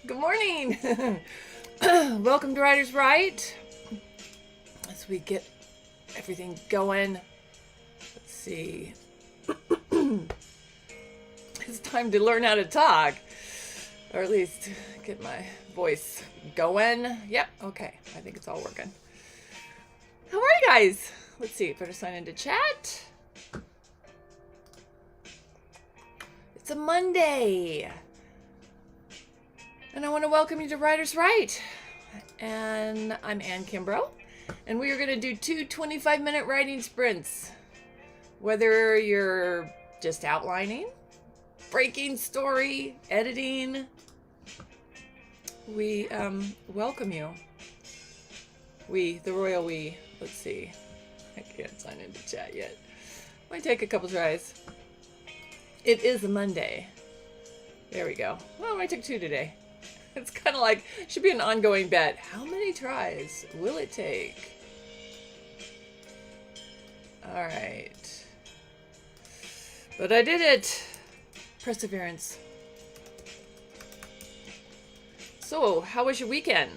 Good morning. Welcome to Writer's Right. As we get everything going, let's see. It's time to learn how to talk, or at least get my voice going. Yep, okay. I think it's all working. How are you guys? Let's see. Better sign into chat. It's a Monday. And I want to welcome you to Writer's Right. And I'm Ann Kimbrough. And we are going to do two 25-minute writing sprints. Whether you're just outlining, breaking story, editing, we welcome you. We, the royal we. Let's see. I can't sign into chat yet. Might take a couple tries. It is a Monday. There we go. Well, I might take two today. It's kind of like, should be an ongoing bet. How many tries will it take? All right. But I did it. Perseverance. So, how was your weekend?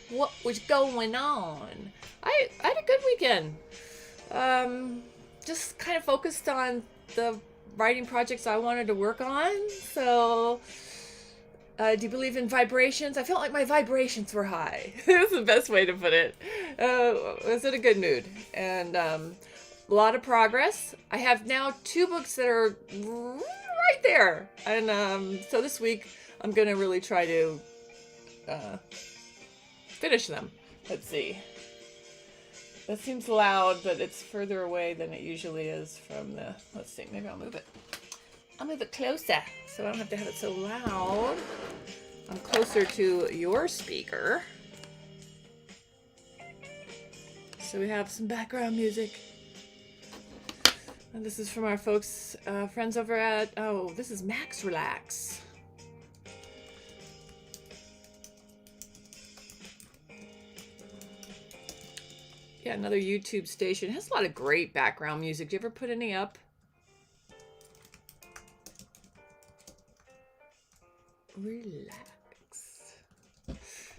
What was going on? I had a good weekend. Just kind of focused on the writing projects I wanted to work on. So, do you believe in vibrations? I felt like my vibrations were high. That's the best way to put it. I was in a good mood. And a lot of progress. I have now 2 books that are right there. And so this week, I'm going to really try to finish them. Let's see. That seems loud, but it's further away than it usually is from the... Let's see. Maybe I'll move it. I'll move it closer so I don't have to have it so loud. I'm closer to your speaker. So we have some background music. And this is from our folks, friends over at, this is Max Relax. Yeah, another YouTube station. It has a lot of great background music. Do you ever put any up? Relax.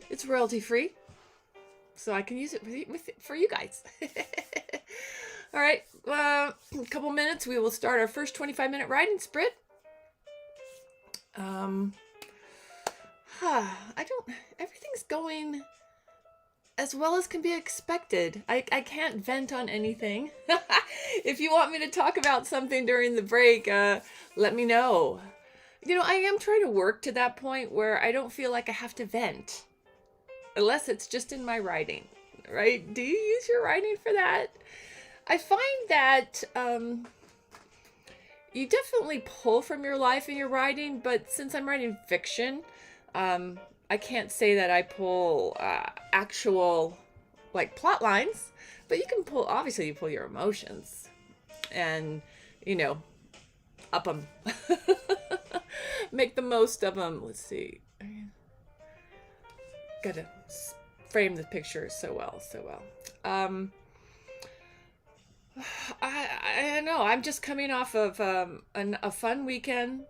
It's royalty free, so I can use it for you guys. All right, a couple minutes. We will start our first 25-minute writing sprint. Everything's going as well as can be expected. I can't vent on anything. If you want me to talk about something during the break, let me know. You know, I am trying to work to that point where I don't feel like I have to vent. Unless it's just in my writing, right? Do you use your writing for that? I find that you definitely pull from your life in your writing, but since I'm writing fiction, I can't say that I pull actual, like, plot lines, but you can pull, obviously you pull your emotions and, you know, up them. Make the most of them. Let's see. Gotta frame the picture so well. I don't know. I'm just coming off of a fun weekend,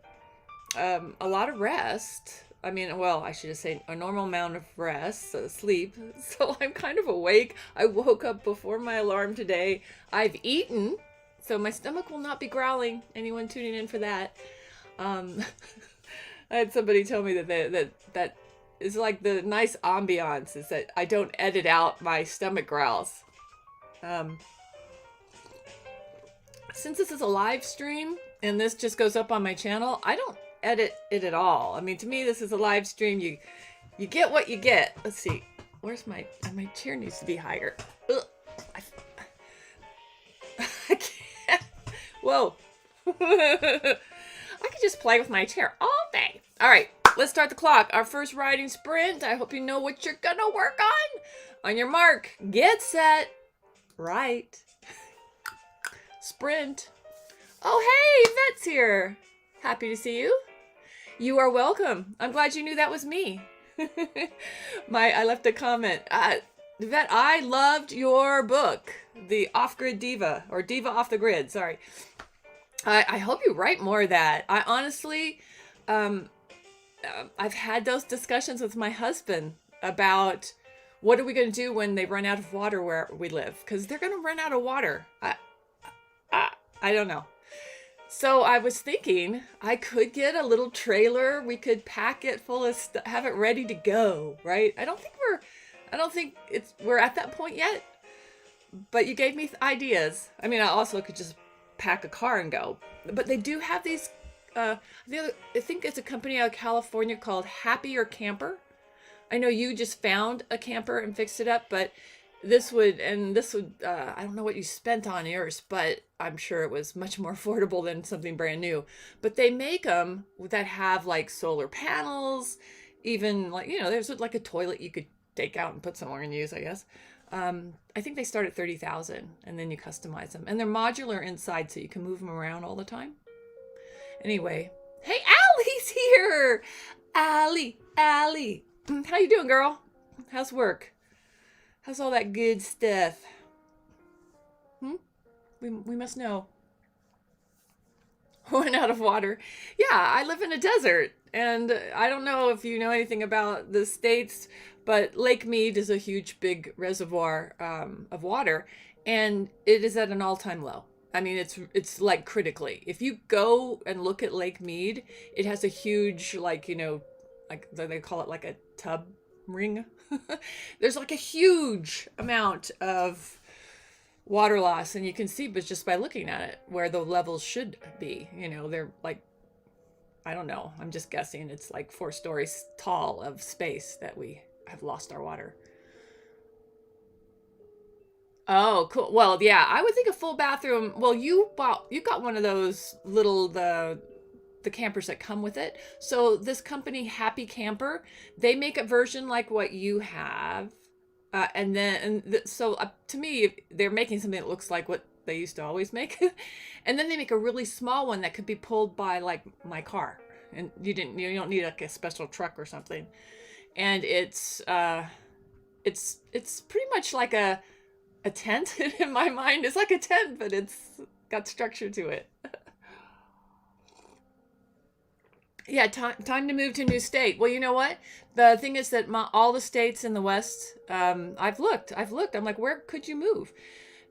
a lot of rest. I mean, well, I should just say a normal amount of rest, sleep. So I'm kind of awake. I woke up before my alarm today. I've eaten, so my stomach will not be growling. Anyone tuning in for that? I had somebody tell me that is like the nice ambiance is that I don't edit out my stomach growls. Since this is a live stream and this just goes up on my channel, I don't edit it at all. I mean, to me, this is a live stream. You get what you get. Let's see. Where's my chair needs to be higher. Ugh. I can't. Whoa. I could just play with my chair all day. All right, let's start the clock. Our first writing sprint. I hope you know what you're gonna work on. On your mark, get set, write. Sprint. Oh, hey, Vet's here. Happy to see you. You are welcome. I'm glad you knew that was me. I left a comment. Vet, I loved your book, The Off-Grid Diva, or Diva Off the Grid, sorry. I hope you write more of that. I honestly, I've had those discussions with my husband about what are we going to do when they run out of water where we live, because they're going to run out of water. I I don't know. So I was thinking I could get a little trailer. We could pack it full of stuff, have it ready to go, right? I don't think we're at that point yet, but you gave me ideas. I mean, I also could just pack a car and go. But they do have these I think it's a company out of California called Happier Camper. I know you just found a camper and fixed it up, but I don't know what you spent on yours, but I'm sure it was much more affordable than something brand new. But they make them that have like solar panels, even like, there's like a toilet you could take out and put somewhere and use, I guess. I think they start at 30,000 and then you customize them. And they're modular inside so you can move them around all the time. Anyway, hey, Allie's here. Allie. How you doing, girl? How's work? How's all that good stuff? We must know. Run out of water. Yeah, I live in a desert, and I don't know if you know anything about the States, but Lake Mead is a huge, big reservoir of water, and it is at an all-time low. I mean, it's like critically. If you go and look at Lake Mead, it has a huge, like, like they call it like a tub ring. There's like a huge amount of water loss, and you can see, but just by looking at it, where the levels should be. They're like, I don't know, I'm just guessing, it's like 4 stories tall of space that we have lost our water. Oh, cool. Well, yeah, I would think a full bathroom. Well, you got one of those little the campers that come with it. So this company, Happy Camper, they make a version like what you have. So to me, they're making something that looks like what they used to always make. And then they make a really small one that could be pulled by like my car. And you don't need like a special truck or something. And it's pretty much like a tent in my mind. It's like a tent, but it's got structure to it. Yeah, time to move to a new state. Well, you know what? The thing is that all the states in the West, I've looked. I'm like, where could you move?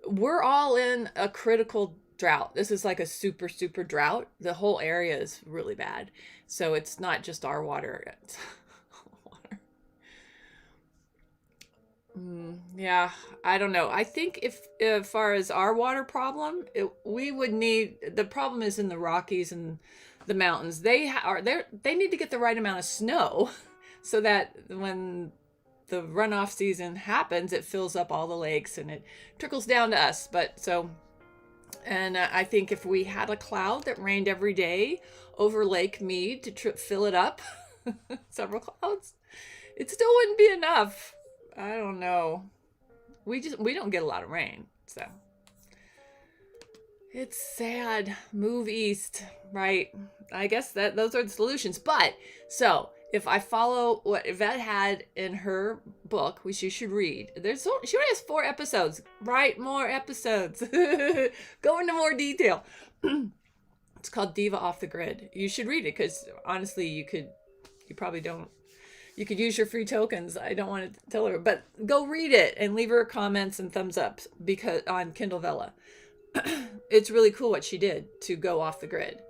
We're all in a critical drought. This is like a super, super drought. The whole area is really bad. So it's not just our water. It's water. Yeah, I don't know. I think if as far as our water problem, we would need, the problem is in the Rockies and the mountains. They need to get the right amount of snow so that when the runoff season happens, it fills up all the lakes and it trickles down to us. I think if we had a cloud that rained every day over Lake Mead to fill it up, several clouds, it still wouldn't be enough. I don't know. We don't get a lot of rain, so it's sad. Move east, right? I guess that those are the solutions. But so if I follow what Yvette had in her book, which you should read, she only has 4 episodes. Write more episodes. Go into more detail. It's called Diva Off the Grid. You should read it because honestly, you probably don't. You could use your free tokens. I don't want to tell her, but go read it and leave her comments and thumbs up because on Kindle Vella. It's really cool what she did to go off the grid.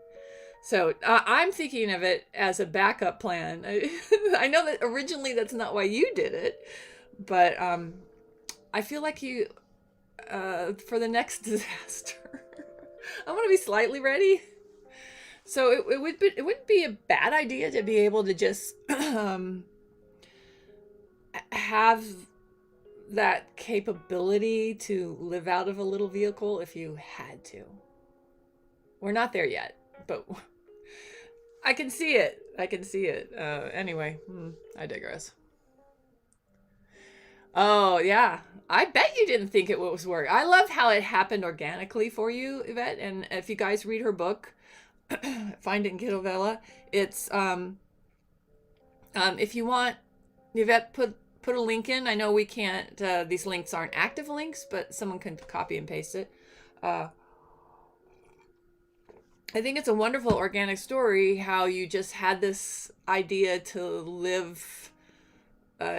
So I'm thinking of it as a backup plan. I know that originally that's not why you did it, but I feel like you, for the next disaster, I want to be slightly ready. So it wouldn't be a bad idea to be able to just have that capability to live out of a little vehicle if you had to. We're not there yet, but I can see it. Anyway, I digress. Oh, yeah. I bet you didn't think it was work. I love how it happened organically for you, Yvette. And if you guys read her book, find it in Kindle Vella. It's if you want, Yvette put a link in. I know we can't. These links aren't active links, but someone can copy and paste it. I think it's a wonderful organic story how you just had this idea to live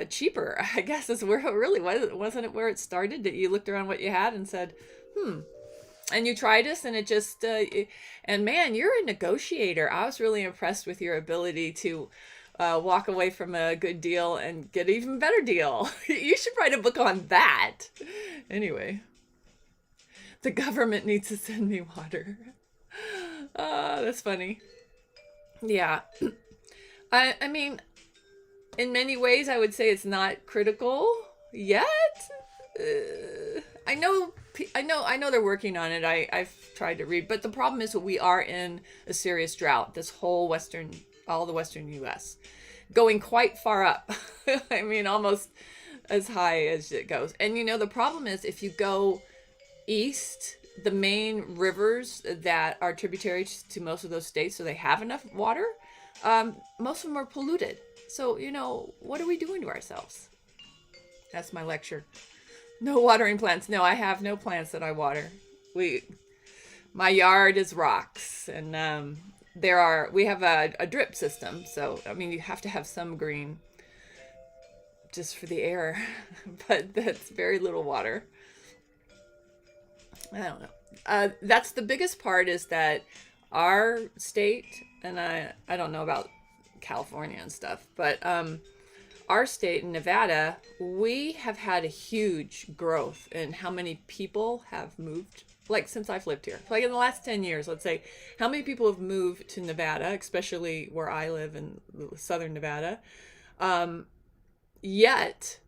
cheaper. I guess is where it really was. Wasn't it where it started? That you looked around what you had and said, hmm. And you tried this and it just, and man, you're a negotiator. I was really impressed with your ability to walk away from a good deal and get an even better deal. You should write a book on that. Anyway, the government needs to send me water. That's funny. Yeah. I mean, in many ways, I would say it's not critical yet. I know, I know they're working on it. I've tried to read, but the problem is that we are in a serious drought. This whole all the Western U.S., going quite far up. I mean, almost as high as it goes. And the problem is if you go east, the main rivers that are tributary to most of those states, so they have enough water, most of them are polluted. So, what are we doing to ourselves? That's my lecture. No watering plants. No, I have no plants that I water. My yard is rocks, and we have a drip system. So, I mean, you have to have some green just for the air, but that's very little water. I don't know. That's the biggest part is that our state, and I don't know about California and stuff, but our state in Nevada, we have had a huge growth in how many people have moved, like since I've lived here. Like in the last 10 years, let's say, how many people have moved to Nevada, especially where I live in southern Nevada. Yet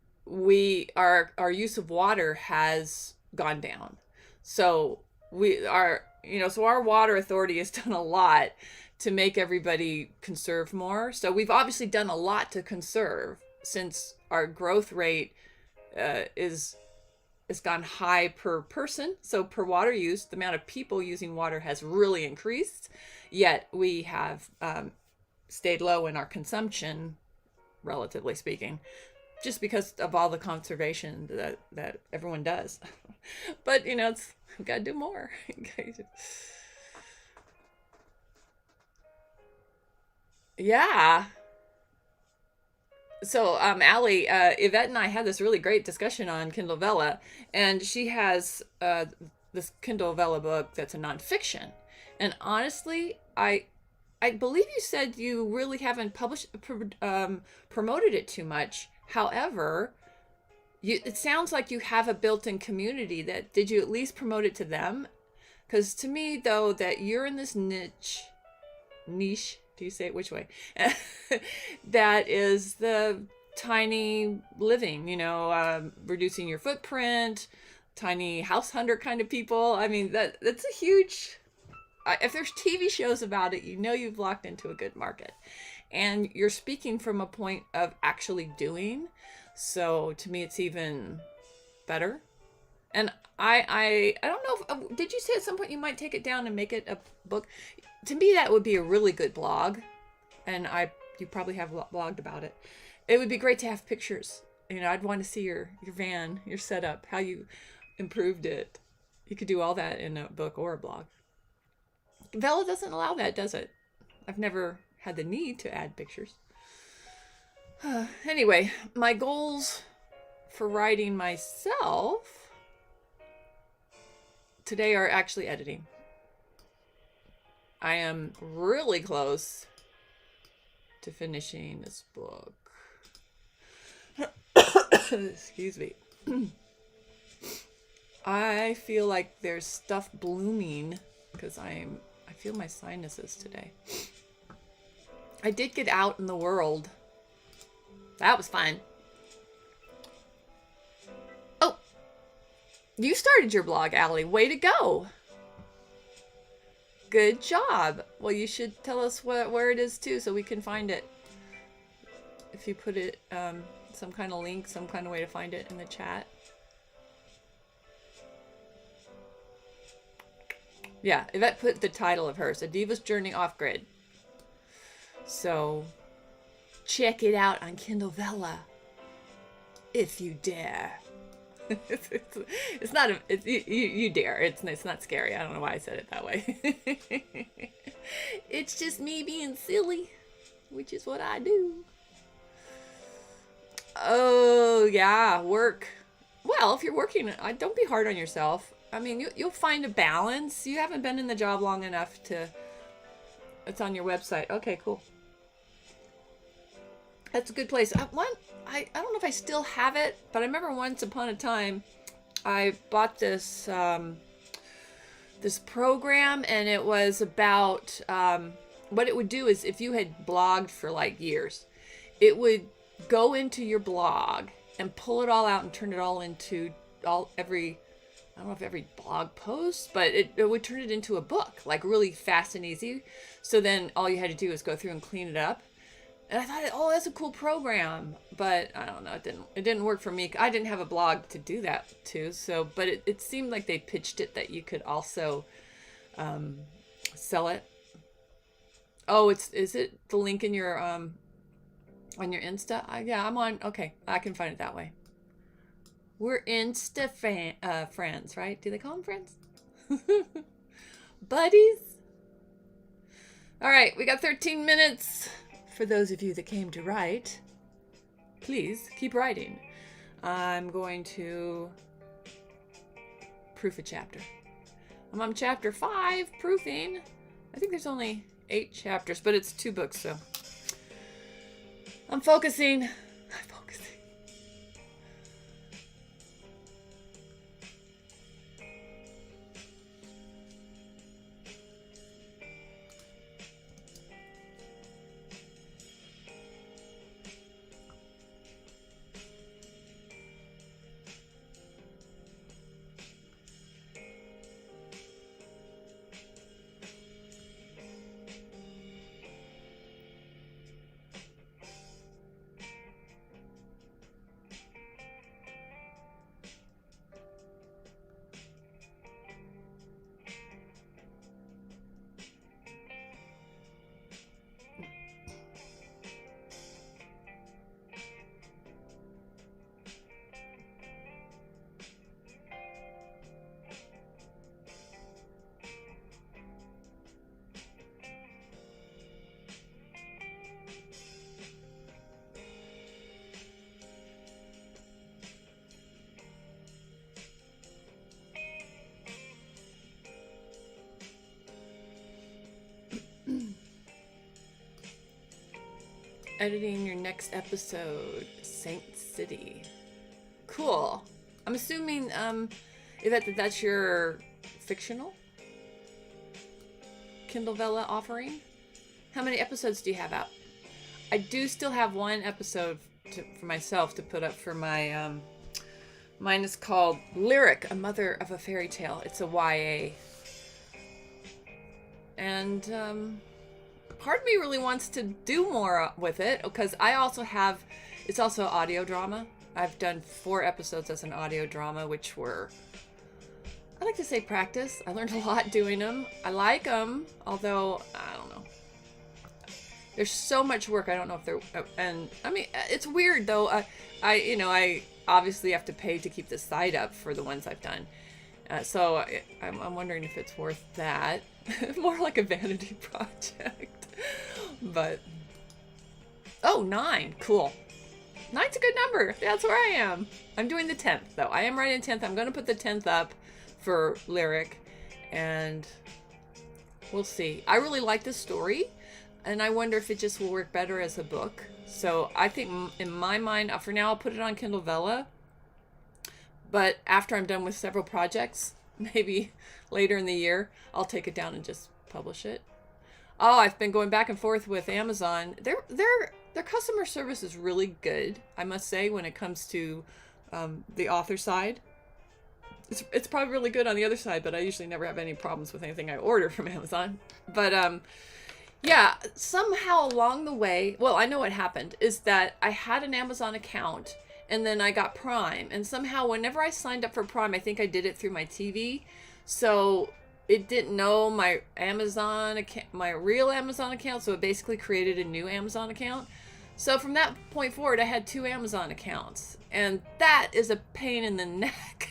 our use of water has gone down. So so our water authority has done a lot to make everybody conserve more. So we've obviously done a lot to conserve since our growth rate is gone high per person. So per water use, the amount of people using water has really increased. Yet we have stayed low in our consumption, relatively speaking, just because of all the conservation that everyone does. But we gotta do more. Yeah. So, Allie, Yvette and I had this really great discussion on Kindle Vella, and she has this Kindle Vella book that's a nonfiction. And honestly, I believe you said you really haven't promoted it too much. However, it sounds like you have a built-in community. Did you at least promote it to them? Because to me, though, that you're in this niche, do you say it which way? That is the tiny living, reducing your footprint, tiny house hunter kind of people. I mean, that's a huge, if there's TV shows about it, you've locked into a good market. And you're speaking from a point of actually doing. So to me, it's even better. And I don't know if, did you say at some point you might take it down and make it a book? To me, that would be a really good blog. And you probably have blogged about it. It would be great to have pictures. I'd want to see your van, your setup, how you improved it. You could do all that in a book or a blog. Vella doesn't allow that, does it? I've never had the need to add pictures. Anyway, my goals for writing myself today are actually editing. I am really close to finishing this book. Excuse me. I feel like there's stuff blooming because I feel my sinuses today. I did get out in the world. That was fun. Oh, you started your blog, Allie. Way to go. Good job. Well, you should tell us where it is too, so we can find it. If you put it, some kind of link, some kind of way to find it in the chat. Yeah, Yvette put the title of hers, A Diva's Journey Off Grid. So, check it out on Kindle Vella, if you dare. it's not you dare. It's not scary. I don't know why I said it that way. It's just me being silly, which is what I do. Oh yeah, work. Well, if you're working, don't be hard on yourself. I mean, you'll find a balance. You haven't been in the job long enough to. It's on your website. Okay, cool. That's a good place. I don't know if I still have it, but I remember once upon a time, I bought this this program, and it was about what it would do is if you had blogged for like years, it would go into your blog and pull it all out and turn it all into every. I don't know if every blog post, but it would turn it into a book, like really fast and easy. So then all you had to do was go through and clean it up. And I thought, oh, that's a cool program, but I don't know, it didn't work for me. I didn't have a blog to do that too. So, but it seemed like they pitched it that you could also sell it. Oh, is it the link in your on your Insta? Yeah, I'm on. Okay, I can find it that way. We're Insta friends, right? Do they call them friends? Buddies? All right, we got 13 minutes. For those of you that came to write, please keep writing. I'm going to proof a chapter. I'm on chapter 5, proofing. I think there's only 8 chapters, but it's 2 books, so I'm focusing. Editing your next episode, Saint City. Cool. I'm assuming that's your fictional Kindle Vella offering. How many episodes do you have out? I do still have 1 episode for myself to put up for my mine is called Lyric, A Mother of a Fairy Tale. It's a YA. And part of me really wants to do more with it because I also have, it's also audio drama. I've done 4 episodes as an audio drama, which were, I like to say practice. I learned a lot doing them. I like them, although, I don't know. There's so much work. I don't know if they're, and I mean, it's weird though. I obviously have to pay to keep the site up for the ones I've done. So I'm wondering if it's worth that. More like a vanity project. But, oh, 9. Cool. 9's a good number. That's where I am. I'm doing the 10th, though. I am writing 10th. I'm going to put the 10th up for Lyric. And we'll see. I really like this story. And I wonder if it just will work better as a book. So I think in my mind, for now, I'll put it on Kindle Vella. But after I'm done with several projects, maybe later in the year, I'll take it down and just publish it. Oh, I've been going back and forth with Amazon. Their customer service is really good, I must say, when it comes to the author side. It's probably really good on the other side, but I usually never have any problems with anything I order from Amazon. But yeah, somehow along the way, well, I know what happened, is that I had an Amazon account, and then I got Prime. And somehow, whenever I signed up for Prime, I think I did it through my TV. So it didn't know my Amazon account, my real Amazon account. So it basically created a new Amazon account. So from that point forward, I had 2 Amazon accounts, and that is a pain in the neck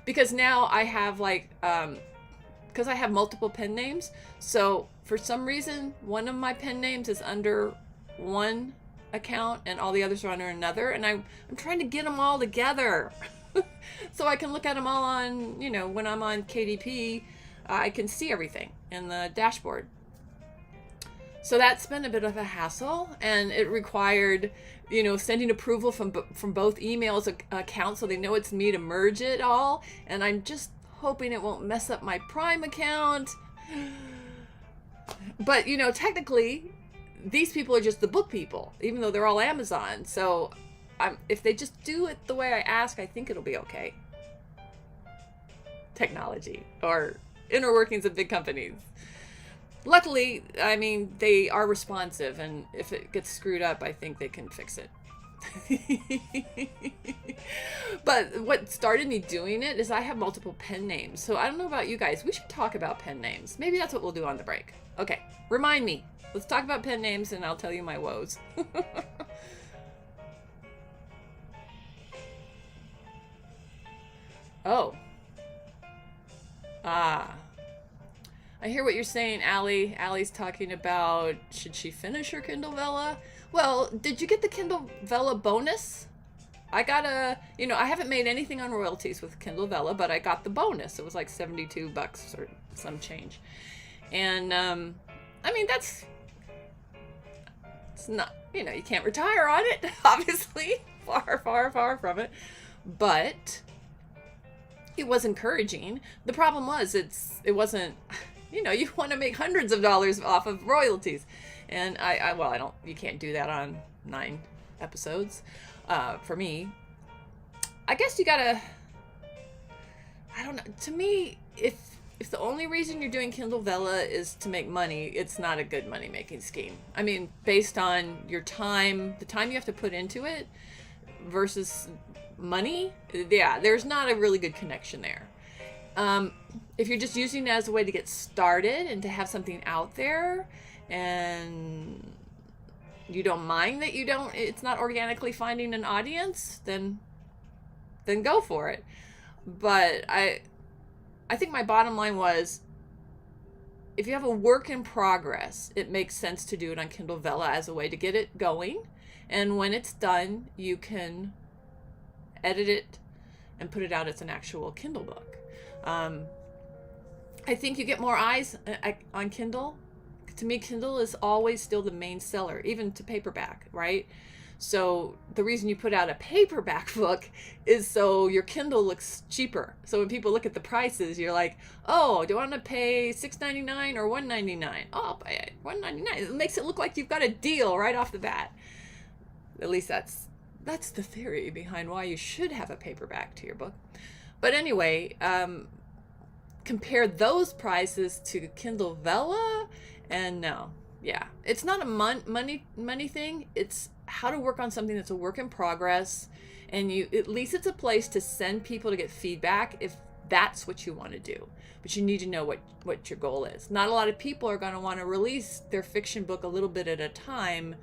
because now I have like, because I have multiple pen names. So for some reason, one of my pen names is under one account and all the others are under another, and I'm trying to get them all together so I can look at them all on, when I'm on KDP, I can see everything in the dashboard. So that's been a bit of a hassle, and it required, sending approval from both emails accounts so they know it's me to merge it all. And I'm just hoping it won't mess up my Prime account. But, technically, these people are just the book people, even though they're all Amazon. So if they just do it the way I ask, I think it'll be okay. Technology, or inner workings of big companies. Luckily, they are responsive, and if it gets screwed up, I think they can fix it. But what started me doing it is I have multiple pen names. So I don't know about you guys. We should talk about pen names. Maybe that's what we'll do on the break. Okay, remind me. Let's talk about pen names, and I'll tell you my woes. Oh. Ah. I hear what you're saying, Allie. Allie's talking about, should she finish her Kindle Vella? Well, did you get the Kindle Vella bonus? I got I haven't made anything on royalties with Kindle Vella, but I got the bonus. It was like $72 or some change. And, it's not, you can't retire on it, obviously. Far, far, far from it. But it was encouraging. The problem was it wasn't, you want to make hundreds of dollars off of royalties. And you can't do that on 9 episodes. For me, I guess you gotta, I don't know. To me, if the only reason you're doing Kindle Vella is to make money, it's not a good money making scheme. Based on your time, the time you have to put into it versus money, yeah, there's not a really good connection there. If you're just using it as a way to get started and to have something out there, and you don't mind that it's not organically finding an audience, then go for it. But I think my bottom line was, if you have a work in progress, it makes sense to do it on Kindle Vella as a way to get it going. And when it's done, you can edit it and put it out as an actual Kindle book. I think you get more eyes on Kindle. To me, Kindle is always still the main seller, even to paperback, right? So the reason you put out a paperback book is so your Kindle looks cheaper. So when people look at the prices, you're like, oh, do I want to pay $6.99 or $1.99? Oh, I'll pay $1.99. It makes it look like you've got a deal right off the bat. At least that's the theory behind why you should have a paperback to your book. But anyway, compare those prices to Kindle Vella, and no, yeah, it's not a money thing. It's how to work on something that's a work in progress, and at least it's a place to send people to get feedback if that's what you want to do. But you need to know what your goal is. Not a lot of people are going to want to release their fiction book a little bit at a time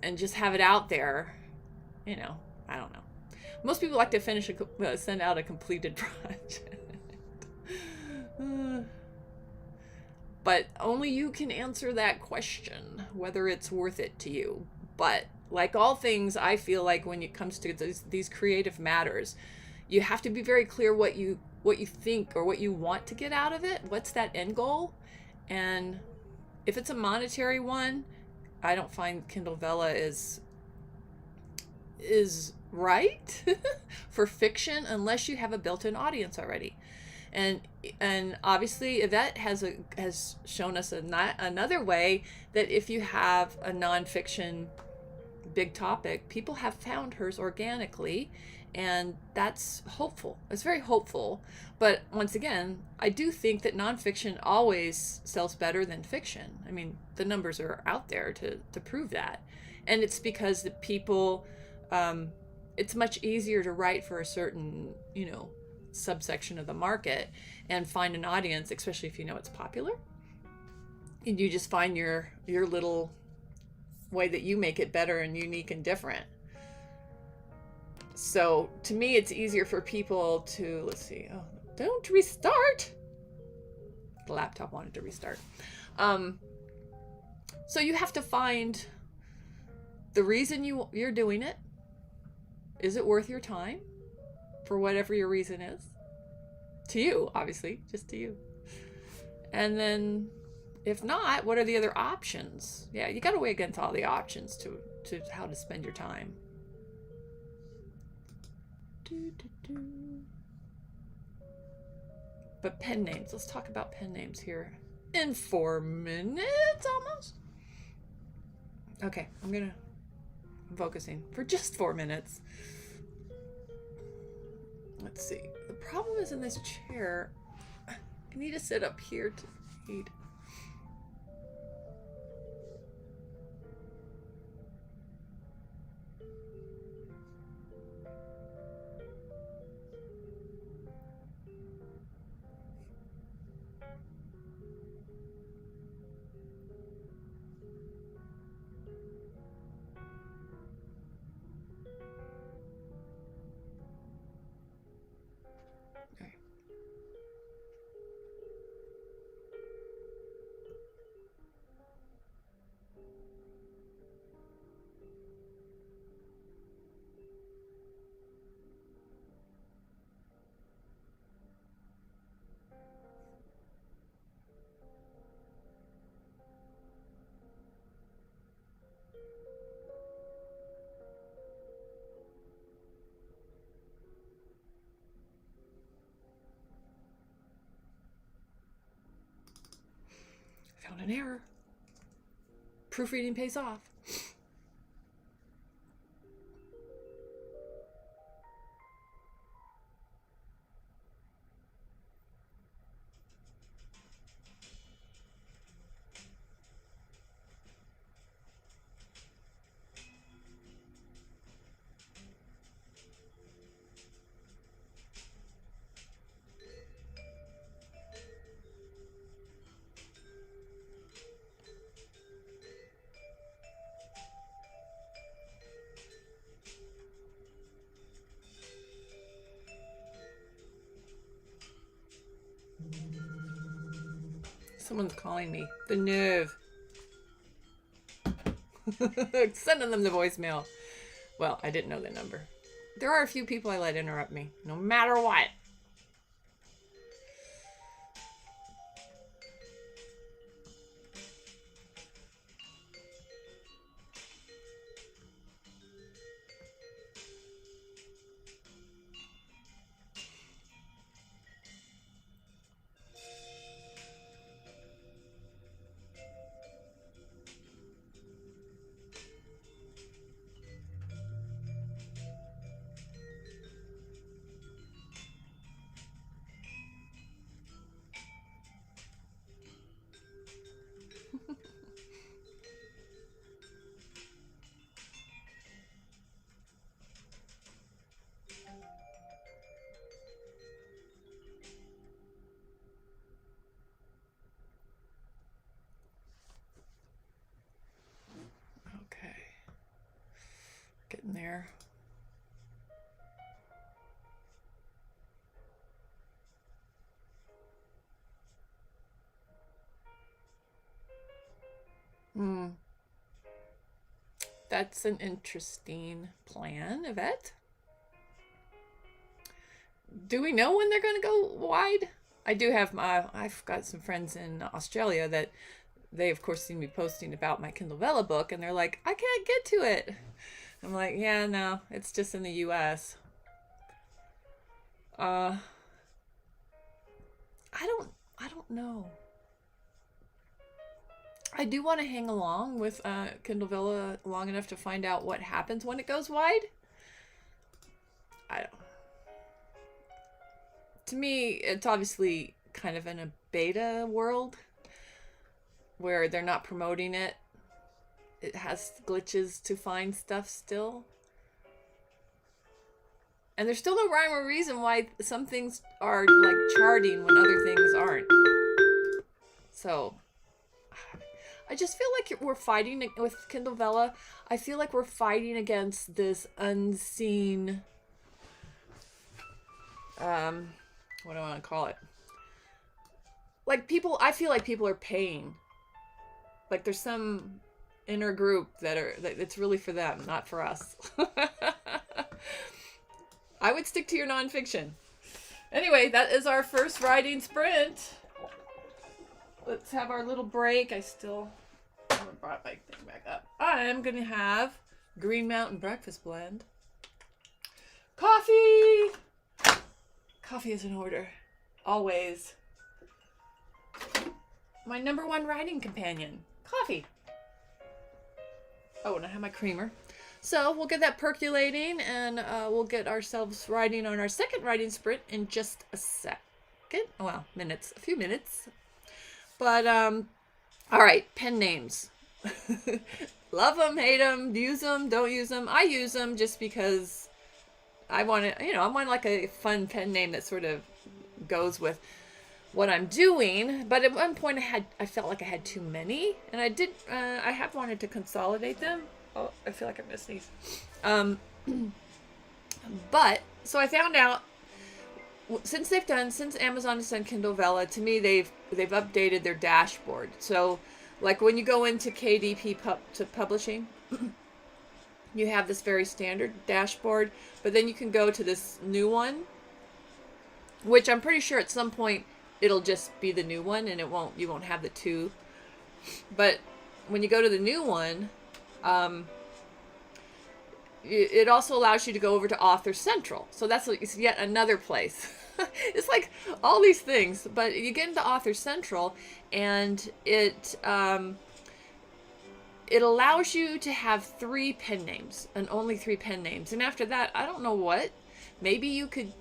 and just have it out there. I don't know. Most people like to send out a completed project. But only you can answer that question, whether it's worth it to you. But like all things, I feel like when it comes to these creative matters, you have to be very clear what you think or what you want to get out of it. What's that end goal? And if it's a monetary one, I don't find Kindle Vella is right for fiction unless you have a built-in audience already. And obviously Yvette has shown us another way that if you have a nonfiction big topic, people have found hers organically, and that's hopeful. It's very hopeful. But once again, I do think that nonfiction always sells better than fiction. The numbers are out there to prove that. And it's because the people, it's much easier to write for a certain, subsection of the market and find an audience, especially if it's popular. And you just find your little way that you make it better and unique and different. So to me, it's easier for people to, let's see, oh, don't restart. The laptop wanted to restart. So you have to find the reason you're doing it. Is it worth your time? For whatever your reason is. To you, obviously, just to you. And then, if not, what are the other options? Yeah, you got to weigh against all the options to how to spend your time. But pen names. Let's talk about pen names here. In 4 minutes, almost. Okay, I'm focusing for just 4 minutes. Let's see. The problem is in this chair. I need to sit up here to read. Okay. Found an error. Proofreading pays off. Someone's calling me. The nerve. Sending them the voicemail. Well, I didn't know the number. There are a few people I let interrupt me, no matter what. Okay. Getting there. That's an interesting plan, Yvette. Do we know when they're going to go wide? I've got some friends in Australia that they, of course, see me posting about my Kindle Vella book, and they're like, I can't get to it. I'm like, yeah, no, it's just in the US. I don't know. I do want to hang along with Kindle Vella long enough to find out what happens when it goes wide. To me, it's obviously kind of in a beta world where they're not promoting it. It has glitches to find stuff still. And there's still no rhyme or reason why some things are like charting when other things aren't. So I just feel like we're fighting with Kindle Vella. I feel like we're fighting against this unseen, what do I want to call it? Like people, I feel like people are paying. Like there's some inner group that it's really for them, not for us. I would stick to your nonfiction. Anyway, that is our first writing sprint. Let's have our little break. I haven't brought my thing back up. I'm going to have Green Mountain Breakfast Blend. Coffee! Coffee is in order. Always. My number one writing companion. Coffee. Oh, and I have my creamer. So we'll get that percolating, and we'll get ourselves writing on our second writing sprint in just a second. Well, minutes. A few minutes. But, all right, pen names. Love them, hate them, use them, don't use them. I use them just because I want to, I want like a fun pen name that sort of goes with what I'm doing. But at one point I felt like I had too many, and I have wanted to consolidate them. Oh, I feel like I'm gonna sneeze. But so I found out since Amazon has done Kindle Vella, to me they've updated their dashboard. So like when you go into KDP publishing, you have this very standard dashboard, but then you can go to this new one, which I'm pretty sure at some point it'll just be the new one, and you won't have the two. But when you go to the new one, it also allows you to go over to Author Central. So it's yet another place. It's like all these things, but you get into Author Central, and it allows you to have 3 pen names, and only 3 pen names. And after that, I don't know what. Maybe you could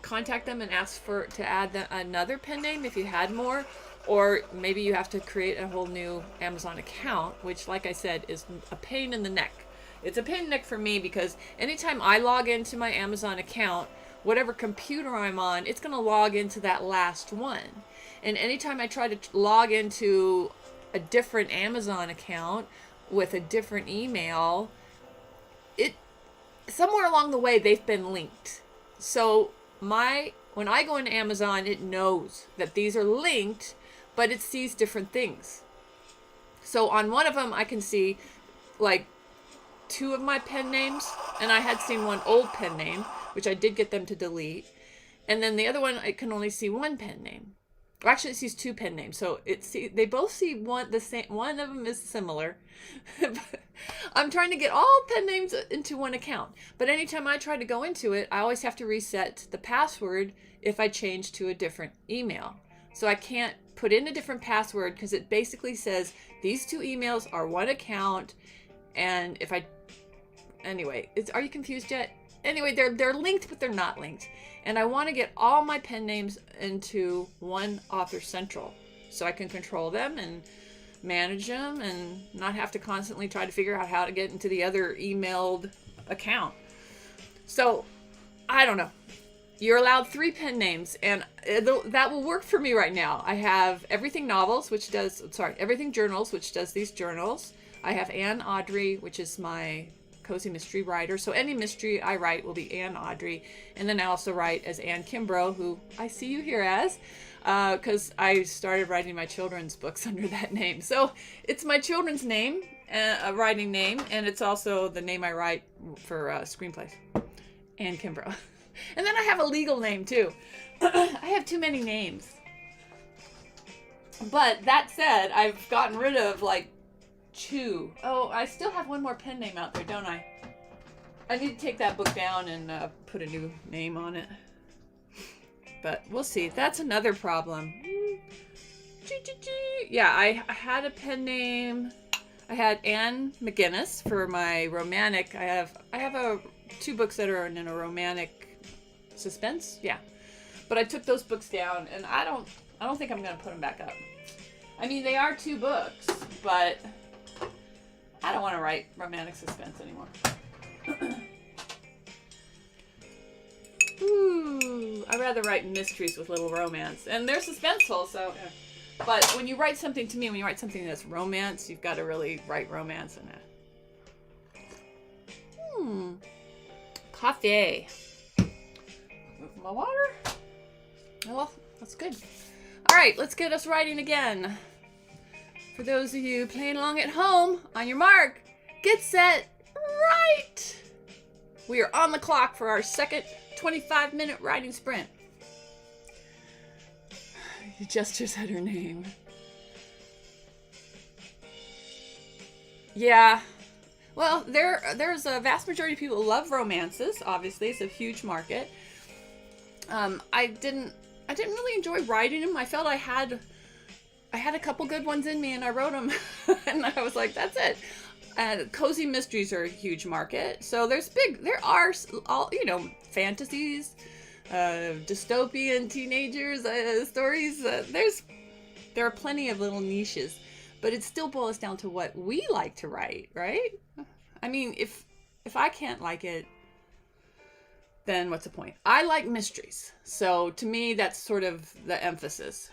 contact them and ask to add another pen name if you had more, or maybe you have to create a whole new Amazon account, which, like I said, is a pain in the neck. It's a pain in the neck for me because anytime I log into my Amazon account, whatever computer I'm on, it's going to log into that last one. And anytime I try to log into a different Amazon account with a different email, somewhere along the way they've been linked. So when I go into Amazon, it knows that these are linked, but it sees different things. So on one of them, I can see like 2 of my pen names, and I had seen one old pen name, which I did get them to delete. And then the other one, I can only see 1 pen name. Or actually, it sees 2 pen names. So they both see the same. One of them is similar. I'm trying to get all pen names into one account. But anytime I try to go into it, I always have to reset the password if I change to a different email. So I can't put in a different password because it basically says these 2 emails are one account. And anyway, are you confused yet? Anyway, they're linked, but they're not linked. And I want to get all my pen names into one Author Central so I can control them and manage them and not have to constantly try to figure out how to get into the other emailed account. So, I don't know. You're allowed 3 pen names, and that will work for me right now. I have Everything Journals, which does these journals. I have Anne Audrey, which is my cozy mystery writer. So any mystery I write will be Anne Audrey. And then I also write as Anne Kimbrough, who I see you here as, because I started writing my children's books under that name. So it's my children's name, a writing name, and it's also the name I write for screenplays. Anne Kimbrough. And then I have a legal name too. I have too many names. But that said, I've gotten rid of like 2. Oh, I still have one more pen name out there, don't I? I need to take that book down and put a new name on it. But we'll see. That's another problem. Yeah, I had a pen name. I had Anne McGinnis for my romantic. I have 2 books that are in a romantic suspense. Yeah, but I took those books down, and I don't think I'm gonna put them back up. I mean, they are 2 books, but I don't want to write romantic suspense anymore. Ooh, I'd rather write mysteries with little romance. And they're suspenseful, so... Yeah. But when you write something to me, when you write something that's romance, you've got to really write romance in it. Coffee. My water? Oh, well, that's good. All right, let's get us writing again. For those of you playing along at home, on your mark, get set, write. We are on the clock for our second 25-minute writing sprint. You just said her name. Yeah. Well, there's a vast majority of people who love romances. Obviously, it's a huge market. I didn't really enjoy writing them. I felt I had a couple good ones in me, and I wrote them, and I was like, that's it. Cozy mysteries are a huge market. So there are all, fantasies, dystopian teenagers stories. There are plenty of little niches, but it still boils down to what we like to write, right? I mean, if I can't like it, then what's the point? I like mysteries, so to me that's sort of the emphasis.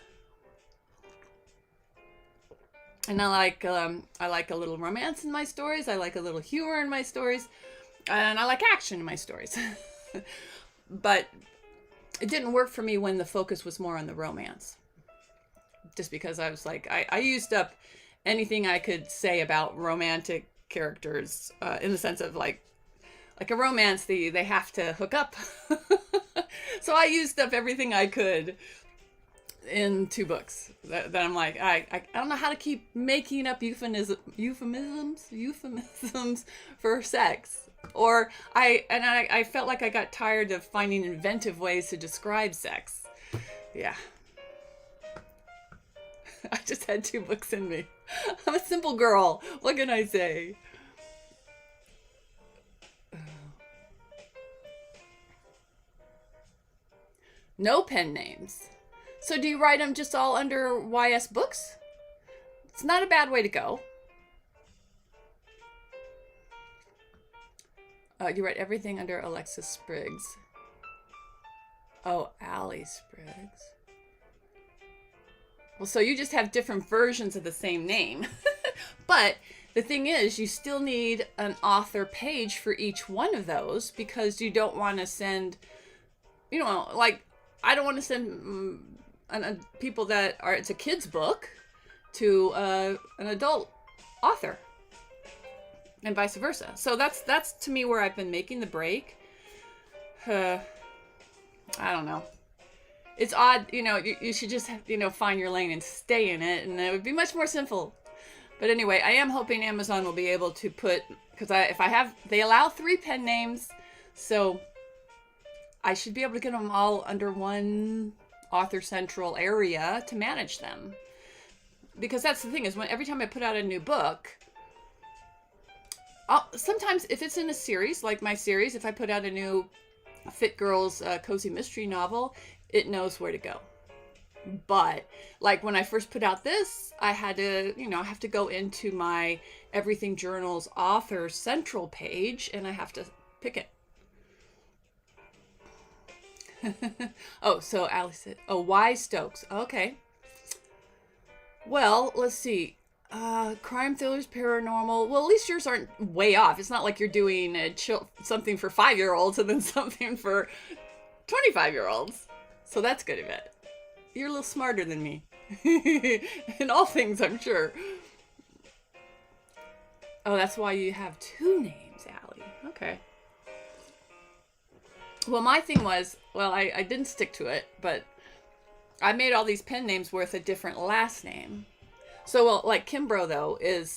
And I like a little romance in my stories. I like a little humor in my stories, and I like action in my stories. But it didn't work for me when the focus was more on the romance. Just because I was like, I used up anything I could say about romantic characters, in the sense of like a romance, they have to hook up. So I used up everything I could in 2 books. That I'm like, I don't know how to keep making up euphemisms for sex. Or I felt like I got tired of finding inventive ways to describe sex. Yeah. I just had 2 books in me. I'm a simple girl. What can I say? No pen names. So do you write them just all under YS Books? It's not a bad way to go. You write everything under Alexis Spriggs. Oh, Allie Spriggs. Well, so you just have different versions of the same name. But the thing is, you still need an author page for each one of those, because you don't want to send, I don't want to send people that are, it's a kid's book to an adult author, and vice versa. So that's to me where I've been making the break. I don't know. It's odd, you should just find your lane and stay in it, and it would be much more simple. But anyway, I am hoping Amazon will be able to put, because they allow 3 pen names, so I should be able to get them all under one author central area to manage them. Because that's the thing, is every time I put out a new book, sometimes if it's in a series, like my series, if I put out a new Fit Girls cozy mystery novel, it knows where to go. But like when I first put out this, I had to, I have to go into my Everything Journals author central page, and I have to pick it. Oh, so Alice said, Y Stokes. Okay. Well, let's see. Crime thrillers, paranormal. Well, at least yours aren't way off. It's not like you're doing something for 5-year-olds and then something for 25-year-olds. So that's good of it. You're a little smarter than me. In all things, I'm sure. Oh, that's why you have 2 names, Allie. Okay. Well, my thing was, I didn't stick to it, but I made all these pen names with a different last name. So, like Kimbrough, though, it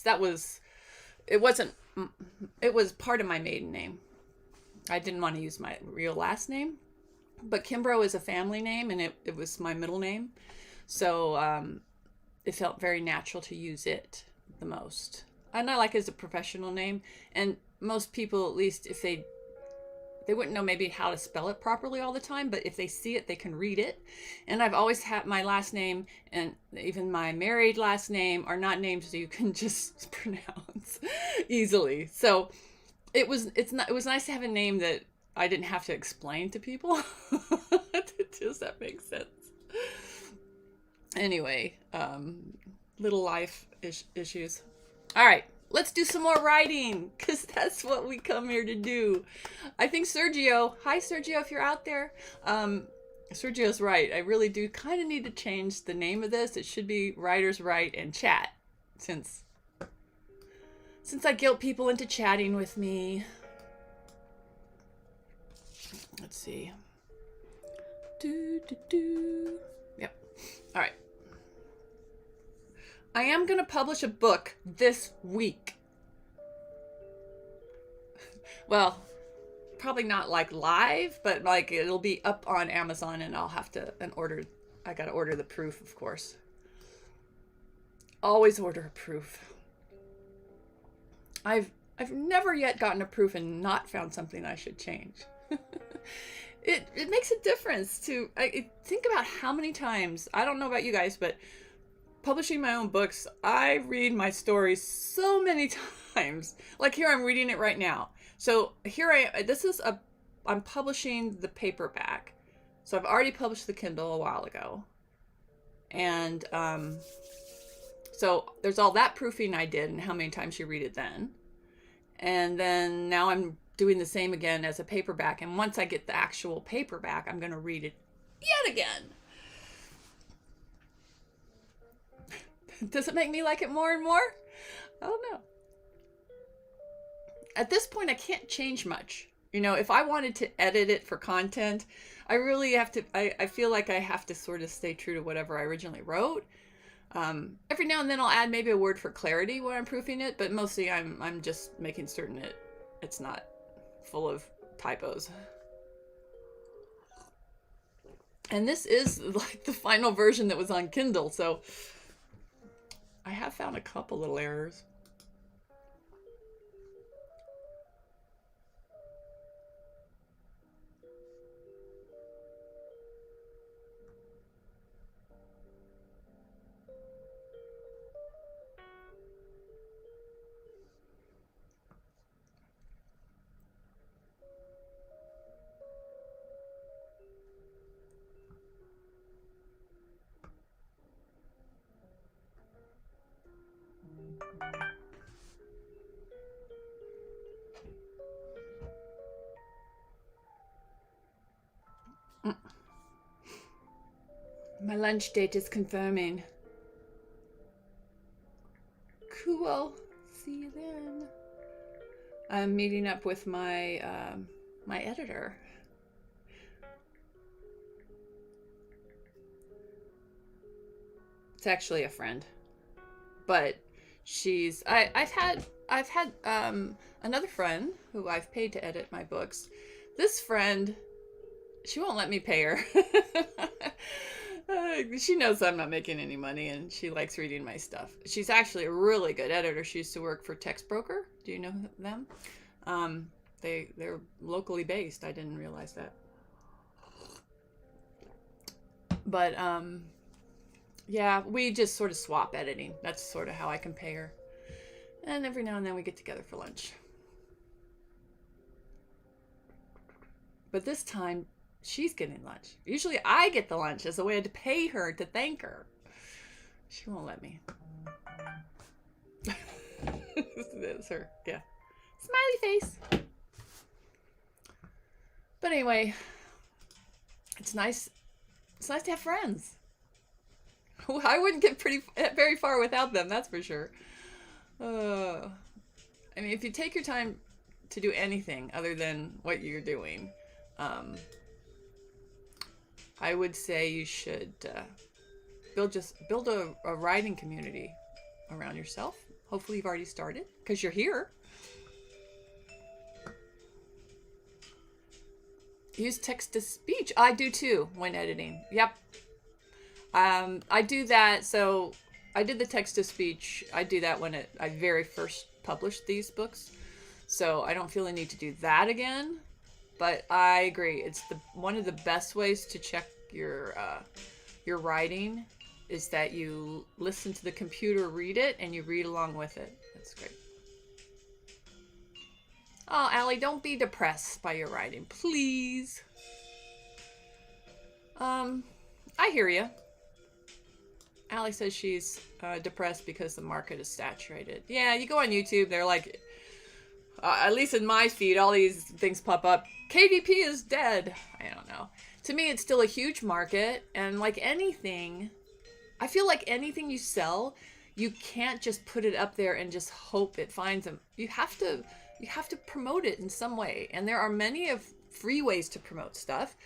was part of my maiden name. I didn't want to use my real last name, but Kimbrough is a family name, and it was my middle name. So, it felt very natural to use it the most. And I like it as a professional name, and most people, at least if they wouldn't know maybe how to spell it properly all the time, but if they see it, they can read it. And I've always had my last name and even my married last name are not names that you can just pronounce easily. So it was nice to have a name that I didn't have to explain to people. Does that make sense? Anyway, little life issues. All right, let's do some more writing because that's what we come here to do. I think Sergio, hi Sergio, if you're out there, Sergio's right. I really do kind of need to change the name of this. It should be Writers Write and Chat, since I guilt people into chatting with me. Let's see. Yep. All right. I am going to publish a book this week. Well, probably not like live, but like it'll be up on Amazon and I'll have to I got to order the proof, of course. Always order a proof. I've never yet gotten a proof and not found something I should change. It makes a difference to think about how many times, I don't know about you guys, but publishing my own books, I read my stories so many times. Like here, I'm reading it right now. So here I'm publishing the paperback. So I've already published the Kindle a while ago. And so there's all that proofing I did and how many times you read it then. And then now I'm doing the same again as a paperback. And once I get the actual paperback, I'm going to read it yet again. Does it make me like it more and more? I don't know. At this point, I can't change much. You know, if I wanted to edit it for content, I really have to, I feel like I have to sort of stay true to whatever I originally wrote. Every now and then I'll add maybe a word for clarity when I'm proofing it, but mostly I'm just making certain it's not full of typos. And this is like the final version that was on Kindle, so I have found a couple little errors. My lunch date is confirming. Cool. See you then. I'm meeting up with my my editor. It's actually a friend, but I've had another friend who I've paid to edit my books. This friend, she won't let me pay her. She knows I'm not making any money and she likes reading my stuff. She's actually a really good editor. She used to work for Textbroker. Do you know them? They're locally based. I didn't realize that. But yeah, we just sort of swap editing. That's sort of how I can pay her. And every now and then we get together for lunch. But this time, she's getting lunch. Usually I get the lunch as a way to pay her, to thank her. She won't let me. That's her. Yeah. Smiley face. But anyway, it's nice. It's nice to have friends. I wouldn't get very far without them, that's for sure. I mean, if you take your time to do anything other than what you're doing, I would say you should build a writing community around yourself. Hopefully you've already started because you're here. Use text to speech. I do too when editing. Yep. I do that. So I did the text to speech. I do that when I very first published these books. So I don't feel the need to do that again. But I agree. It's one of the best ways to check your writing is that you listen to the computer read it and you read along with it. That's great. Oh, Allie, don't be depressed by your writing, please. I hear you. Allie says she's depressed because the market is saturated. Yeah, you go on YouTube, they're like, at least in my feed, all these things pop up. KDP is dead. I don't know. To me, it's still a huge market, and like anything, I feel like anything you sell, you can't just put it up there and just hope it finds them. You have to promote it in some way, and there are many of free ways to promote stuff,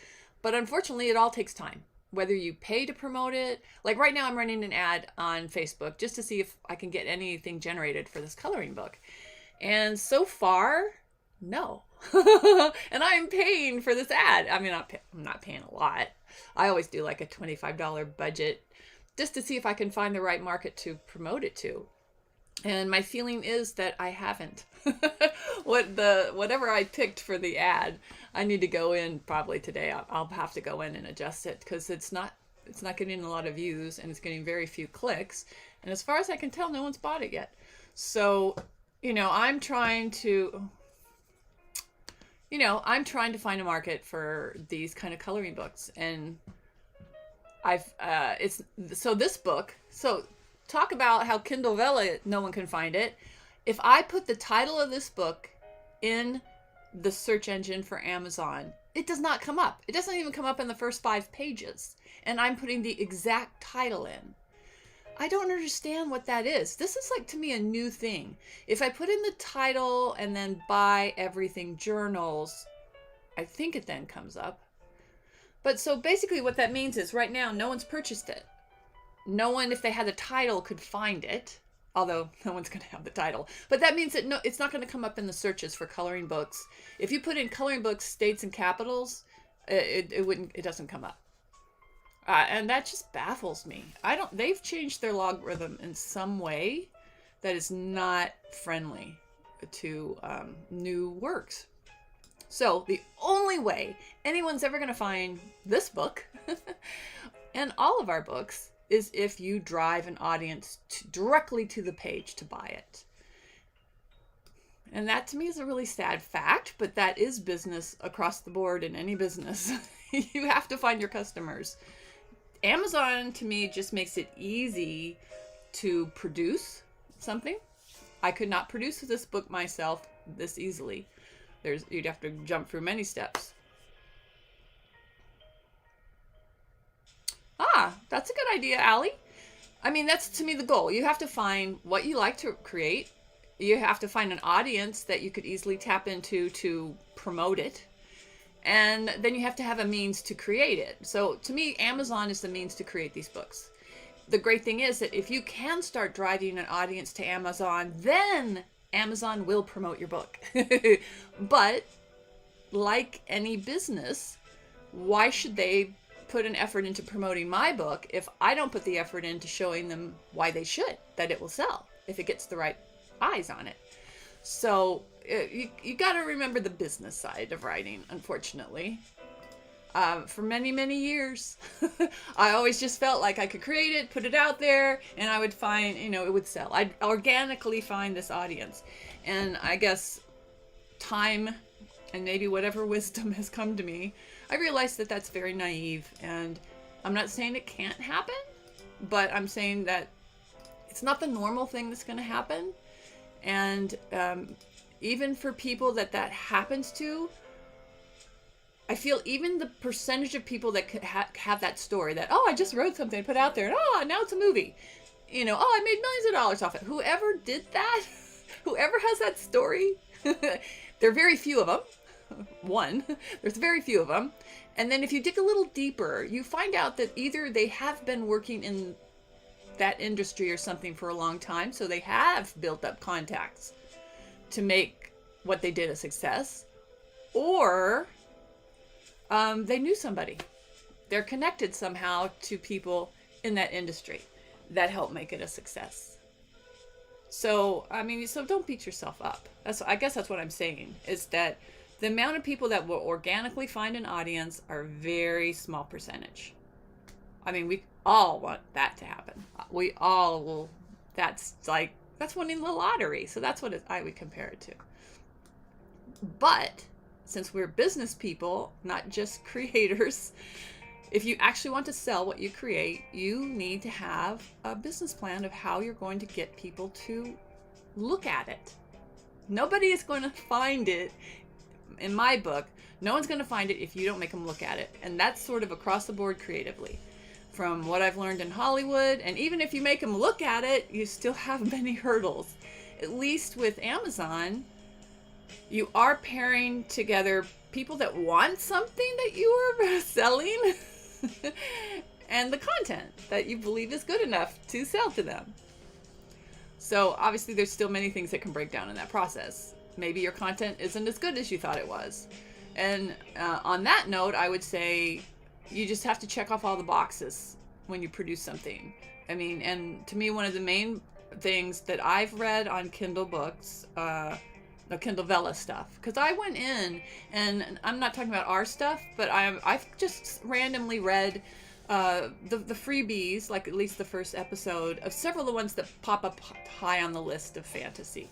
but unfortunately, it all takes time. Whether you pay to promote it, like right now, I'm running an ad on Facebook just to see if I can get anything generated for this coloring book. And so far, no. And I'm paying for this ad. I mean, I'm not paying a lot. I always do like a $25 budget just to see if I can find the right market to promote it to. And my feeling is that I haven't. Whatever I picked for the ad, I need to go in probably today. I'll have to go in and adjust it because it's not getting a lot of views and it's getting very few clicks. And as far as I can tell, no one's bought it yet. So, I'm trying to find a market for these kind of coloring books. And this book, talk about how Kindle Vella, no one can find it. If I put the title of this book in the search engine for Amazon, it does not come up. It doesn't even come up in the first 5 pages. And I'm putting the exact title in. I don't understand what that is. This is like, to me, a new thing. If I put in the title and then Buy Everything Journals, I think it then comes up. But so basically what that means is right now, no one's purchased it. No one, if they had the title, could find it. Although no one's going to have the title. But that means that it's not going to come up in the searches for coloring books. If you put in coloring books, states and capitals, it doesn't come up. And that just baffles me. They've changed their logarithm in some way that is not friendly to new works. So the only way anyone's ever going to find this book and all of our books is if you drive an audience directly to the page to buy it. And that to me is a really sad fact, but that is business across the board in any business. You have to find your customers. Amazon, to me, just makes it easy to produce something. I could not produce this book myself this easily. You'd have to jump through many steps. That's a good idea, Allie. I mean, that's, to me, the goal. You have to find what you like to create. You have to find an audience that you could easily tap into to promote it. And then you have to have a means to create it. So to me, Amazon is the means to create these books. The great thing is that if you can start driving an audience to Amazon, then Amazon will promote your book. But like any business, why should they put an effort into promoting my book if I don't put the effort into showing them why they should, that it will sell if it gets the right eyes on it? So you got to remember the business side of writing, unfortunately. For many, many years, I always just felt like I could create it, put it out there, and I would find, it would sell. I'd organically find this audience. And I guess time and maybe whatever wisdom has come to me, I realized that that's very naive. And I'm not saying it can't happen, but I'm saying that it's not the normal thing that's going to happen. And even for people that happens to, I feel even the percentage of people that could have that story that, I just wrote something and put out there, and now it's a movie. I made millions of dollars off it. Whoever did that, whoever has that story, there are very few of them. There's very few of them. And then if you dig a little deeper, you find out that either they have been working in that industry or something for a long time, so they have built up contacts to make what they did a success, or they knew somebody. They're connected somehow to people in that industry that helped make it a success. So, so don't beat yourself up. I guess that's what I'm saying, is that the amount of people that will organically find an audience are a very small percentage. We all want that to happen. We all will. That's winning the lottery. So that's what I would compare it to. But since we're business people, not just creators, if you actually want to sell what you create, you need to have a business plan of how you're going to get people to look at it. Nobody is going to find it, in my book, no one's going to find it if you don't make them look at it. And that's sort of across the board creatively. From what I've learned in Hollywood, and even if you make them look at it, you still have many hurdles. At least with Amazon, you are pairing together people that want something that you are selling and the content that you believe is good enough to sell to them. So obviously there's still many things that can break down in that process. Maybe your content isn't as good as you thought it was. And on that note, I would say you just have to check off all the boxes when you produce something. I mean, and to me, one of the main things that I've read on Kindle books, the Kindle Vella stuff, because I went in, and I'm not talking about our stuff, but I've just randomly read the freebies, like at least the first episode of several of the ones that pop up high on the list of fantasy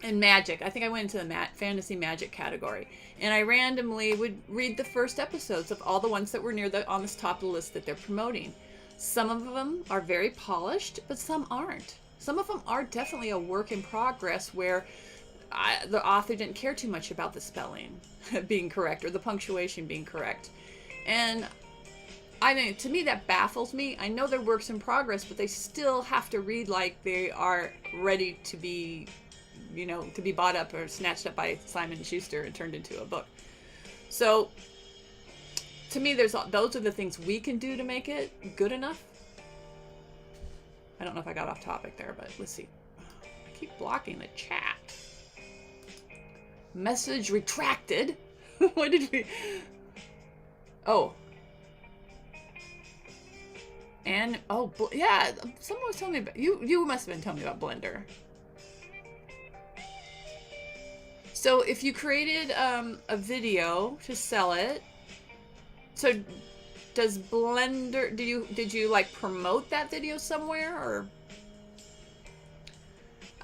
and magic. I think I went into the fantasy magic category, and I randomly would read the first episodes of all the ones that were on this top of the list that they're promoting. Some of them are very polished, but some aren't. Some of them are definitely a work in progress where the author didn't care too much about the spelling being correct or the punctuation being correct. And I mean, to me, that baffles me. I know they're works in progress, but they still have to read like they are ready to be, to be bought up or snatched up by Simon & Schuster and turned into a book. So to me, those are the things we can do to make it good enough. I don't know if I got off topic there, but let's see. I keep blocking the chat. Message retracted. What did we... Oh. And, yeah, someone was telling me about... You must have been telling me about Blender. So if you created a video to sell it, so does Blender... Did you like promote that video somewhere, or...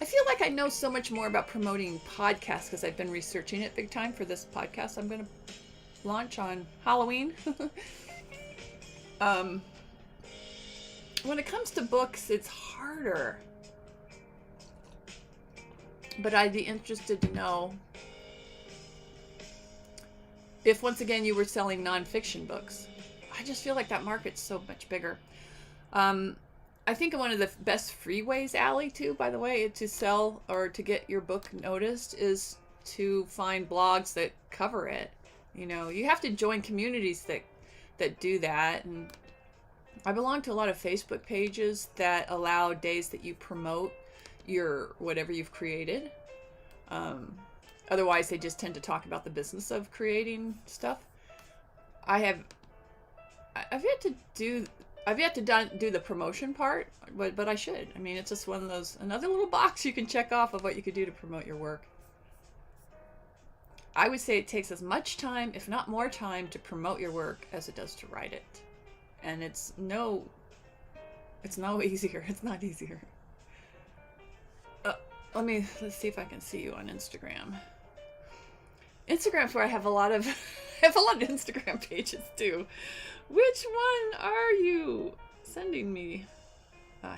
I feel like I know so much more about promoting podcasts because I've been researching it big time for this podcast I'm going to launch on Halloween. When it comes to books, it's harder. But I'd be interested to know if, once again, you were selling nonfiction books. I just feel like that market's so much bigger. I think one of the best free ways, Allie, too, by the way, to sell or to get your book noticed is to find blogs that cover it. You have to join communities that do that. And I belong to a lot of Facebook pages that allow days that you promote your whatever you've created. Otherwise, they just tend to talk about the business of creating stuff. I've yet to do the promotion part, but I should. I mean, it's just one of those, another little box you can check off of what you could do to promote your work. I would say it takes as much time, if not more time, to promote your work as it does to write it. And it's no easier. It's not easier. Let's see if I can see you on Instagram. Instagram's where I have a lot of Instagram pages too. Which one are you sending me?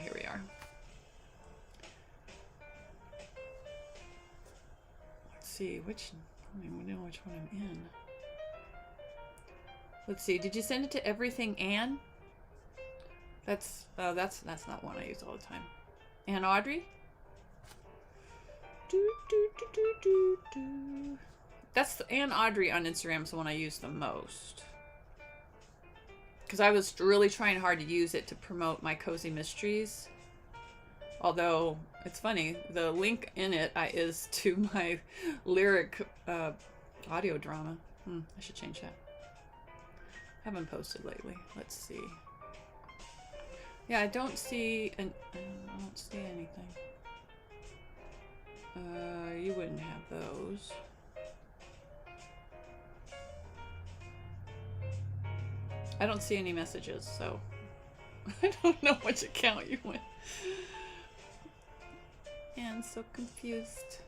Here we are. Let's see, I don't even know which one I'm in. Let's see, did you send it to Everything Anne? That's not one I use all the time. Anne Audrey? That's Anne Audrey on Instagram is the one I use the most. Because I was really trying hard to use it to promote my Cozy Mysteries. Although, it's funny, the link in it is to my lyric audio drama. I should change that. Haven't posted lately. Let's see. Yeah, I don't see anything. You wouldn't have those. I don't see any messages, so I don't know which account you went. And so confused.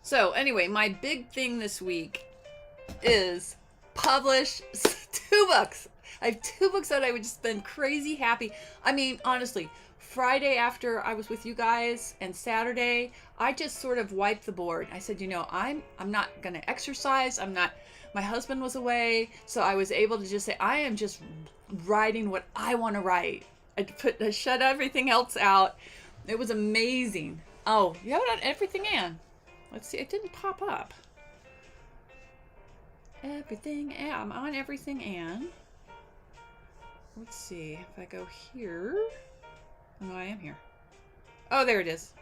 So anyway, my big thing this week is publish 2 books. I have 2 books that I would just been crazy happy. I mean, honestly, Friday after I was with you guys and Saturday, I just sort of wiped the board. I said, I'm not going to exercise. My husband was away, so I was able to just say, I am just writing what I want to write. I shut everything else out. It was amazing. Oh, you have it on Everything Ann. Let's see, it didn't pop up. Everything Ann. I'm on Everything Ann. Let's see if I go here. Oh, I am here. Oh, there it is.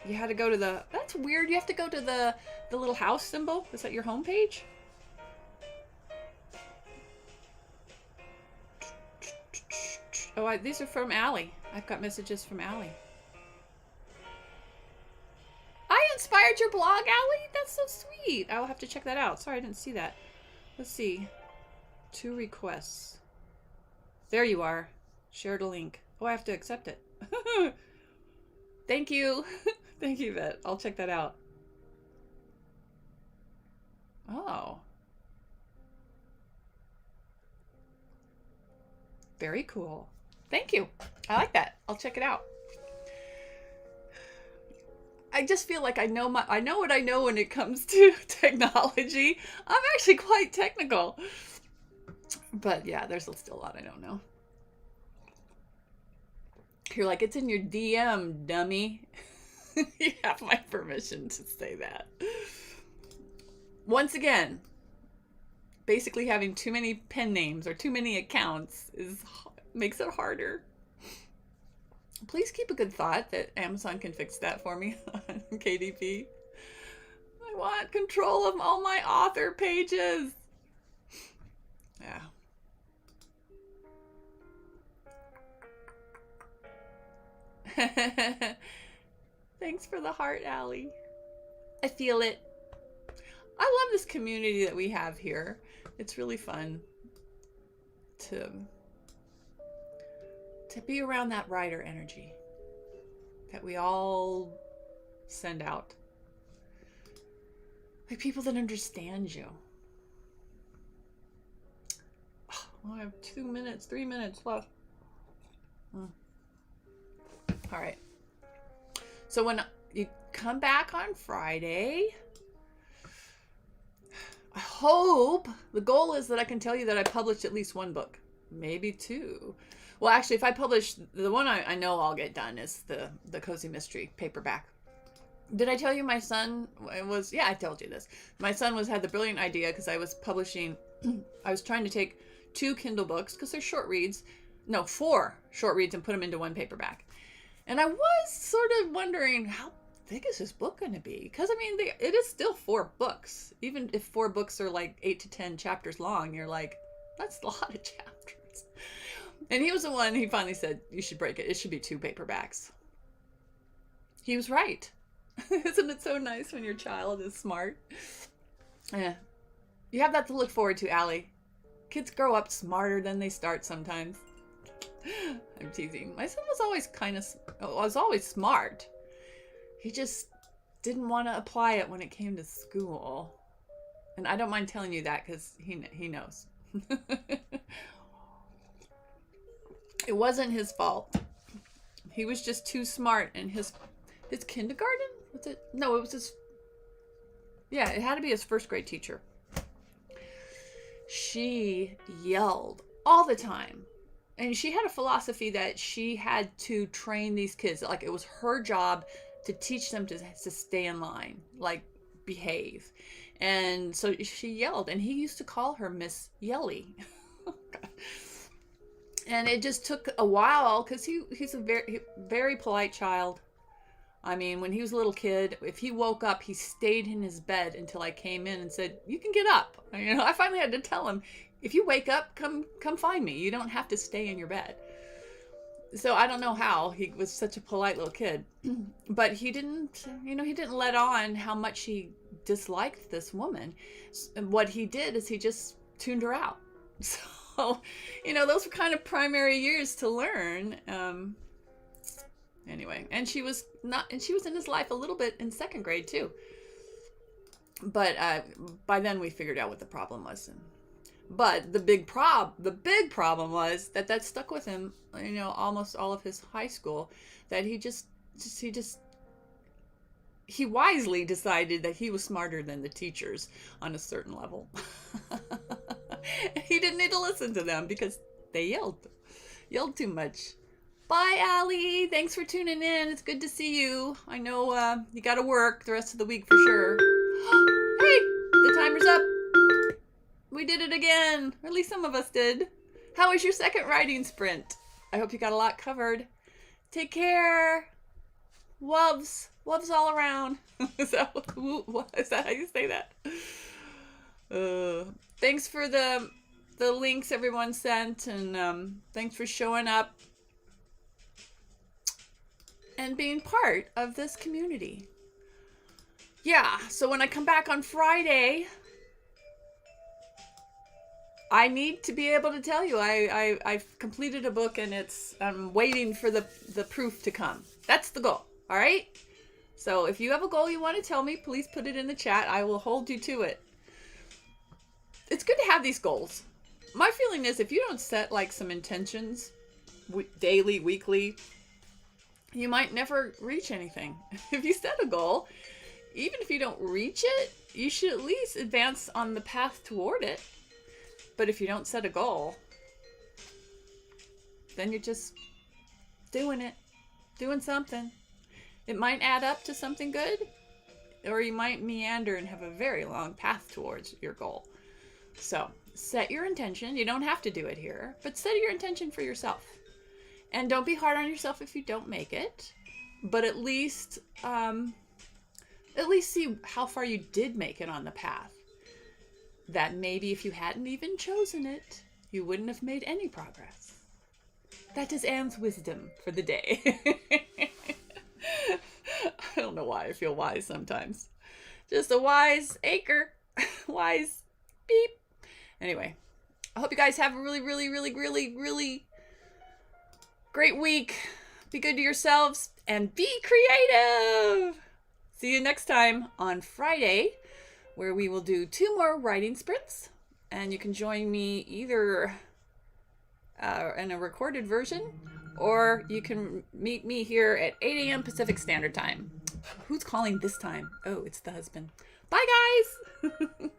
You had to go to that's weird. You have to go to the little house symbol. Is that your home page? Oh, these are from Allie. I've got messages from Allie. I inspired your blog, Allie? That's so sweet. I'll have to check that out. Sorry, I didn't see that. Let's see. 2 requests. There you are. Shared a link. Oh, I have to accept it. Thank you. Thank you, Vet. I'll check that out. Oh. Very cool. Thank you. I like that. I'll check it out. I just feel like I know what I know when it comes to technology. I'm actually quite technical. But yeah, there's still a lot I don't know. You're like, it's in your DM, dummy. You have my permission to say that. Once again, basically having too many pen names or too many accounts makes it harder. Please keep a good thought that Amazon can fix that for me on KDP. I want control of all my author pages. Yeah. Thanks for the heart, Allie. I feel it. I love this community that we have here. It's really fun to be around that writer energy that we all send out. Like people that understand you. Oh, I have 3 minutes left. All right. So when you come back on Friday, I hope, the goal is that I can tell you that I published at least 1 book, maybe 2. Well, actually, if I publish, the one I know I'll get done is the Cozy Mystery paperback. Did I tell you my son was, yeah, I told you this. My son had the brilliant idea because I was publishing, I was trying to take 2 Kindle books because they're short reads, 4 short reads and put them into 1 paperback. And I was sort of wondering, how thick is this book going to be? Because, I mean, it is still 4 books. Even if 4 books are like 8 to 10 chapters long, you're like, that's a lot of chapters. And he was the one, he finally said, you should break it. It should be 2 paperbacks. He was right. Isn't it so nice when your child is smart? Yeah. You have that to look forward to, Allie. Kids grow up smarter than they start sometimes. I'm teasing. My son was always smart. He just didn't want to apply it when it came to school. And I don't mind telling you that because he knows. It wasn't his fault. He was just too smart, and his kindergarten? Was it? No, it was his. Yeah, it had to be his 1st grade teacher. She yelled all the time. And she had a philosophy that she had to train these kids. Like, it was her job to teach them to stay in line, like, behave. And so she yelled, and he used to call her Miss Yelly. And it just took a while because he's a very, very polite child. I mean, when he was a little kid, if he woke up, he stayed in his bed until I came in and said, you can get up. I finally had to tell him, if you wake up, come find me. You don't have to stay in your bed. So I don't know how he was such a polite little kid, but he didn't let on how much he disliked this woman. And what he did is he just tuned her out. So, those were kind of primary years to learn. Anyway, and she was in his life a little bit in 2nd grade too. But by then we figured out what the problem was. And But the big problem was that stuck with him, almost all of his high school, that he wisely decided that he was smarter than the teachers on a certain level. He didn't need to listen to them because they yelled too much. Bye, Allie. Thanks for tuning in. It's good to see you. I know you got to work the rest of the week for sure. Hey, the timer's up. We did it again. Or at least some of us did. How was your second writing sprint? I hope you got a lot covered. Take care. Loves all around. Is that how you say that? Thanks for the links everyone sent, and thanks for showing up and being part of this community. Yeah, so when I come back on Friday, I need to be able to tell you I've completed a book, and I'm waiting for the proof to come. That's the goal. All right? So if you have a goal you want to tell me, please put it in the chat. I will hold you to it. It's good to have these goals. My feeling is if you don't set like some intentions daily, weekly, you might never reach anything. If you set a goal, even if you don't reach it, you should at least advance on the path toward it. But if you don't set a goal, then you're just doing something. It might add up to something good, or you might meander and have a very long path towards your goal. So set your intention. You don't have to do it here, but set your intention for yourself. And don't be hard on yourself if you don't make it, but at least see how far you did make it on the path. That maybe if you hadn't even chosen it, you wouldn't have made any progress. That is Anne's wisdom for the day. I don't know why I feel wise sometimes. Just a wise acre. Wise beep. Anyway, I hope you guys have a really, really, really, really, really great week. Be good to yourselves and be creative. See you next time on Friday, where we will do 2 more writing sprints. And you can join me either in a recorded version, or you can meet me here at 8 a.m. Pacific Standard Time. Who's calling this time? Oh, it's the husband. Bye, guys.